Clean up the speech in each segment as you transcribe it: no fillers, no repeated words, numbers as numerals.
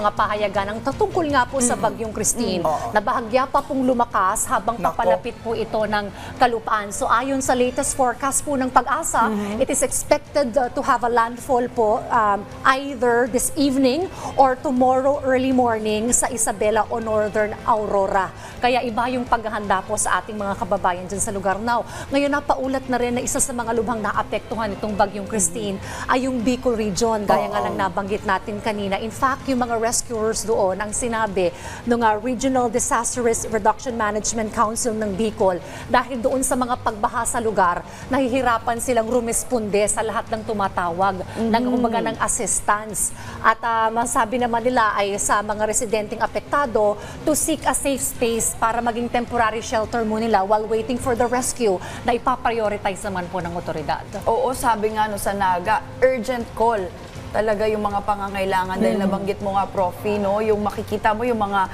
mga pahayagan ng tungkol nga po sa Bagyong Christine na bahagya pa pong lumakas habang papalapit po ito ng kalupaan. So ayon sa latest forecast po ng Pag-asa, it is expected to have a landfall po either this evening or tomorrow early morning sa Isabela o Northern Aurora. Kaya iba yung paghahanda po sa ating mga kababayan dyan sa lugar. Now, ngayon napaulat na rin na isa sa mga lubhang naapektuhan itong Bagyong Christine ay yung Bicol region, gaya nga lang nabanggit natin kanina. In fact, yung mga rescuers doon ang sinabi ng Regional Disaster Risk Reduction Management Council ng Bicol, dahil doon sa mga pagbaha sa lugar, nahihirapan silang rumisponde sa lahat ng tumatawag ng kumbaga ng assistance. At masabi naman nila ay sa mga residenteng apektado to seek a safe space para maging temporary shelter mo nila while waiting for the rescue na ipaprioritize naman po ng otoridad. Oo, sabi nga no, sa Naga, urgent call talaga yung mga pangangailangan dahil nabanggit mo nga, Profi, no? Yung makikita mo yung mga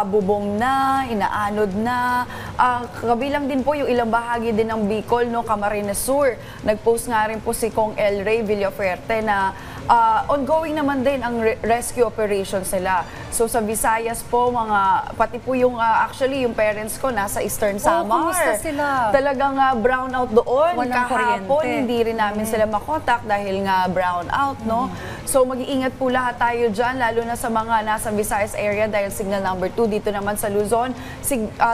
bubong na, inaanod na, kabilang din po yung ilang bahagi din ng Bicol, no? Camarines Sur. Nag-post nga rin po si Kong El Rey Villafuerte na ongoing naman din ang rescue operations nila. So sa Visayas po, pati po yung actually yung parents ko nasa Eastern Samar. Kumusta sila? Talagang brownout doon. Walang kahapon, kuryente. hindi rin namin sila makontak dahil nga brownout, no? So mag-iingat po lahat tayo dyan, lalo na sa mga nasa Visayas area dahil signal number 2 dito naman sa Luzon.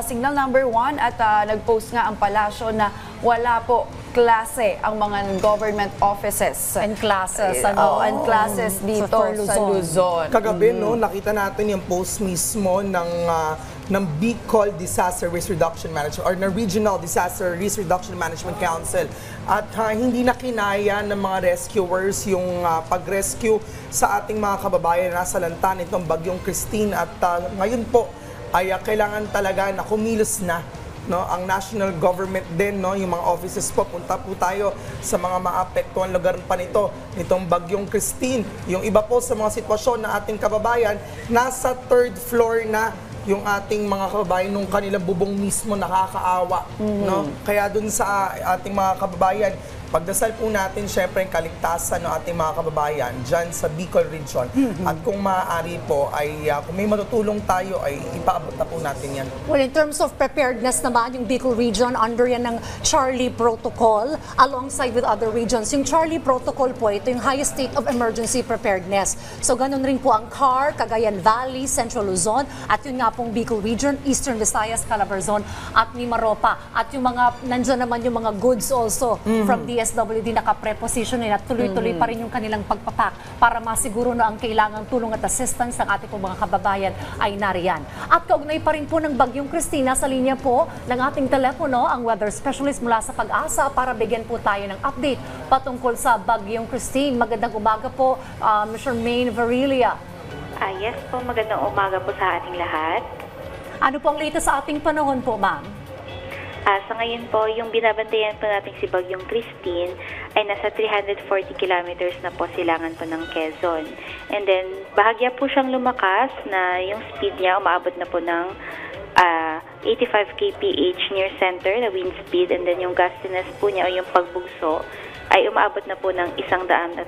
Signal number 1 at nag-post nga ang palasyo na wala po klase ang mga government offices. And classes. And classes dito sa Luzon. Kagabi, no, nakita natin yung post mismo ng Bicol Disaster Risk Reduction Management or ng Regional Disaster Risk Reduction Management Council. At hindi na kinaya ng mga rescuers yung pag-rescue sa ating mga kababayan na nasa lantan itong Bagyong Christine. At ngayon po ay kailangan talaga na kumilos na, no, ang national government din, no, yung mga offices po. Punta po tayo sa mga maapektuhan lugar pa nitong Bagyong Christine. Yung iba po sa mga sitwasyon na ating kababayan, nasa 3rd floor na yung ating mga kababayan nung kanilang bubong mismo, nakakaawa, no? Kaya dun sa ating mga kababayan, pagdasal po natin syempre ang kaligtasan ng ating mga kababayan dyan sa Bicol region. At kung maaari po ay kung may matutulong tayo ay ipaabot na po natin yan. Well, in terms of preparedness naman, yung Bicol region, under yan ng Charlie Protocol alongside with other regions. Yung Charlie Protocol po, ito yung highest state of emergency preparedness. So ganun rin po ang CAR, Cagayan Valley, Central Luzon, at yun nga pong Bicol region, Eastern Visayas, Calabarzon, at Mimaropa. At yung mga, nandyan naman yung mga goods also from DSWD naka-preposition at tuloy-tuloy pa rin yung kanilang pagpapak para masiguro na ang kailangang tulong at assistance ng ating mga kababayan ay nariyan. At kaugnay pa rin po ng Bagyong Christina, sa linya po ng ating telepono ang weather specialist mula sa Pag-asa para bigyan po tayo ng update patungkol sa Bagyong Christine. Magandang umaga po, Charmaine Varilia. Yes po, magandang umaga po sa ating lahat. Ano po ang latest sa ating panahon po, ma'am? Sa ngayon po, yung binabantayan po natin si Bagyong Christine ay nasa 340 kilometers na po silangan po ng Quezon. And then, bahagya po siyang lumakas na yung speed niya umaabot na po ng 85 kph near center na wind speed. And then, yung gustiness po niya o yung pagbugso ay umaabot na po ng 105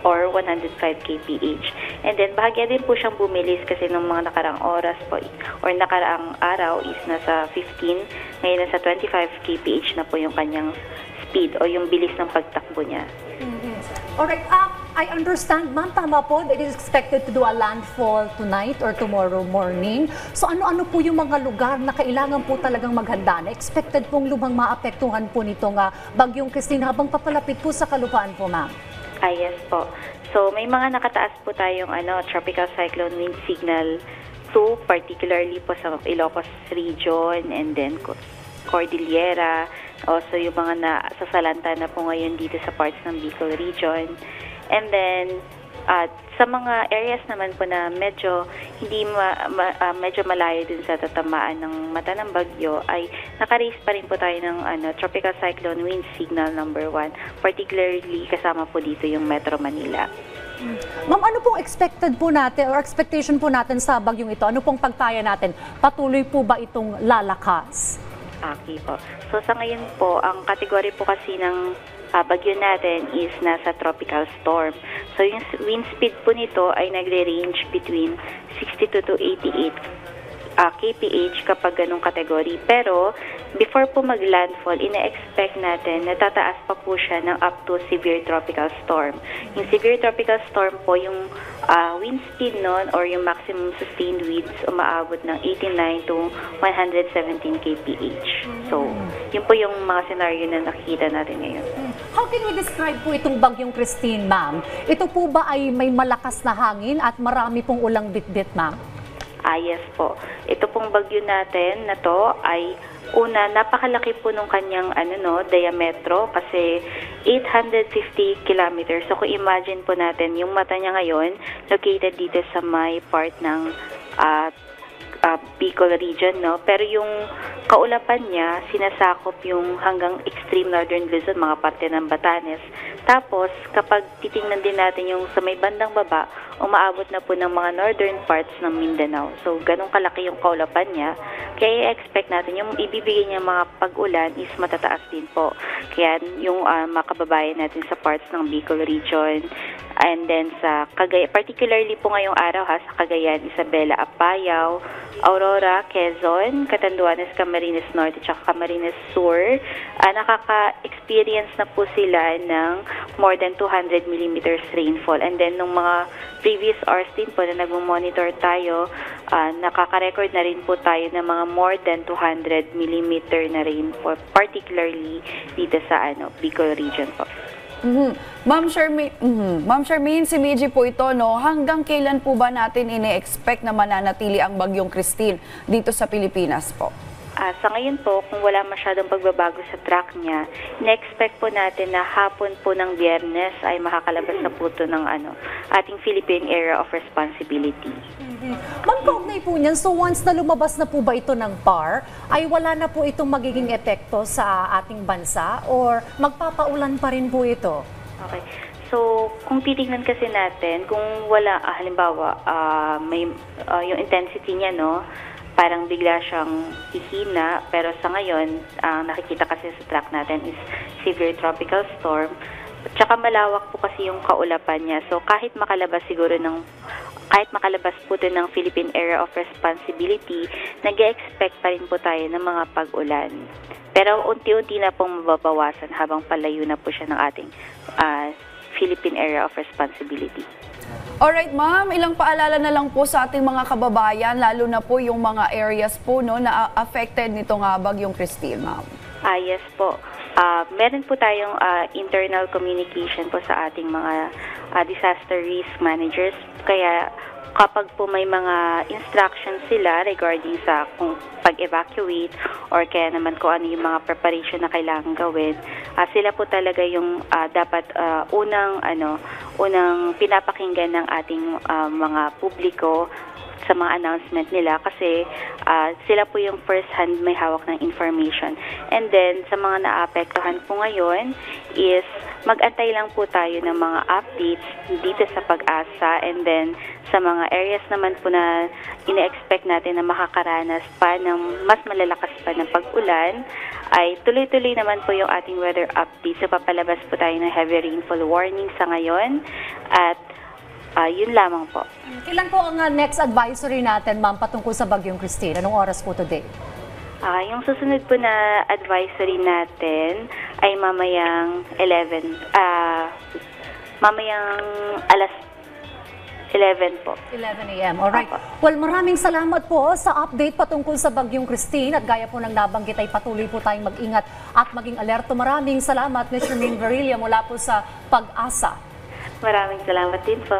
or 105 kph. And then, bahagya din po siyang bumilis kasi ng mga nakaraang oras po or nakaraang araw is nasa 15, ngayon nasa 25 kph na po yung kanyang speed o yung bilis ng pagtakbo niya. Alright, I understand, ma'am, tama po, that it is expected to do a landfall tonight or tomorrow morning. So ano-ano po yung mga lugar na kailangan po talagang maghanda na expected pong lubhang maapektuhan po nitong Bagyong Christine habang papalapit po sa kalupaan po, ma'am? Yes po. So may mga nakataas po tayong tropical cyclone wind signal 2, particularly po sa Ilocos region and then Cordillera. Also yung mga nasasalanta na po ngayon dito sa parts ng Bicol region. And then, sa mga areas naman po na medyo medyo malayo din sa tatamaan ng mata ng bagyo, ay naka-raise pa rin po tayo ng tropical cyclone wind signal number 1, particularly kasama po dito yung Metro Manila. Ma'am, ano pong expected po natin or expectation po natin sa bagyong ito? Ano pong pagtaya natin? Patuloy po ba itong lalakas? Okay po. So sa ngayon po, ang kategory po kasi ng bagyo natin is nasa tropical storm. So yung wind speed po nito ay nagre-range between 62 to 88 kph kapag ganong kategory. Pero before po mag-landfall, ina-expect natin na tataas pa po siya ng up to severe tropical storm. Yung severe tropical storm po, yung wind speed nun or yung maximum sustained winds umaabot ng 89 to 117 kph. So, yun po yung mga scenario na nakikita natin ngayon. How can we describe po itong bagyong Christine, ma'am? Ito po ba ay may malakas na hangin at marami pong ulang bitbit, ma'am? Yes po. Ito pong bagyo natin na to ay una, napakalaki po nung kanyang diametro kasi 850 kilometers. So kung imagine po natin, yung mata niya ngayon located dito sa may part ng Bicol region, no? Pero yung kaulapan niya, sinasakop yung hanggang extreme northern Luzon, mga parte ng Batanes. Tapos, kapag titingnan din natin yung sa may bandang baba, umaabot na po ng mga northern parts ng Mindanao. So, ganun kalaki yung kaulapan niya. Kaya i-expect natin yung ibibigay niya mga pag-ulan is matataas din po. Kaya yung mga kababayan natin sa parts ng Bicol region, and then sa Cagayan, particularly po ngayong araw sa Cagayan, Isabela, Apayao, Aurora, Quezon, Catanduanes, Camarines Norte, at Camarines Sur, nakaka-experience na po sila ng more than 200 millimeters rainfall. And then, nung mga previous hours din po na nag-monitor tayo, nakaka-record na rin po tayo ng mga more than 200 millimeter na rainfall, particularly dito sa Bicol region po. Ma'am Charmaine, si Miji po ito, no? Hanggang kailan po ba natin ine-expect na mananatili ang bagyong Christine dito sa Pilipinas po? Sa ngayon po, kung wala masyadong pagbabago sa track niya, na-expect po natin na hapon po ng Biyernes ay makakalabas na po ito ng ating Philippine Area of Responsibility. Ma'am, kaugnay po niyan, so once na lumabas na po ba ito ng PAR, ay wala na po itong magiging epekto sa ating bansa or magpapaulan pa rin po ito? Okay. So, kung titignan kasi natin, kung wala, halimbawa, may yung intensity niya, no, parang bigla siyang hihina, pero sa ngayon, nakikita kasi sa track natin is severe tropical storm. Tsaka malawak po kasi yung kaulapan niya. So, kahit makalabas po din ng Philippine Area of Responsibility, nag-expect pa rin po tayo ng mga pag-ulan. Pero unti-unti na pong mababawasan habang palayo na po siya ng ating Philippine Area of Responsibility. Alright, ma'am, ilang paalala na lang po sa ating mga kababayan, lalo na po yung mga areas po, no, na affected nitong bagyong Christine, ma'am. Yes po. Meron po tayong internal communication po sa ating mga disaster risk managers. Kaya kapag po may mga instructions sila regarding sa kung pag-evacuate or kaya naman kung ano yung mga preparation na kailangan gawin, sila po talaga yung dapat unang pinapakinggan ng ating mga publiko sa mga announcement nila kasi sila po yung first hand may hawak ng information. And then, sa mga naapektuhan po ngayon is mag-antay lang po tayo ng mga updates dito sa Pag-asa, and then sa mga areas naman po na ina-expect natin na makakaranas pa ng mas malalakas pa ng pag-ulan, ay tuloy-tuloy naman po yung ating weather updates. So, papalabas po tayo ng heavy rainfall warning sa ngayon at yun lamang po. Kailan po ang next advisory natin, ma'am, patungkol sa bagyong Christine? Anong oras po today? Yung susunod po na advisory natin ay mamayang alas 11 po. 11 a.m. Alright. Well, maraming salamat po sa update patungkol sa bagyong Christine at gaya po ng nabanggit ay patuloy po tayong mag-ingat at maging alerto. Maraming salamat, Ms. Charmaine Varilla mula po sa Pag-asa. Maraming salamat din po.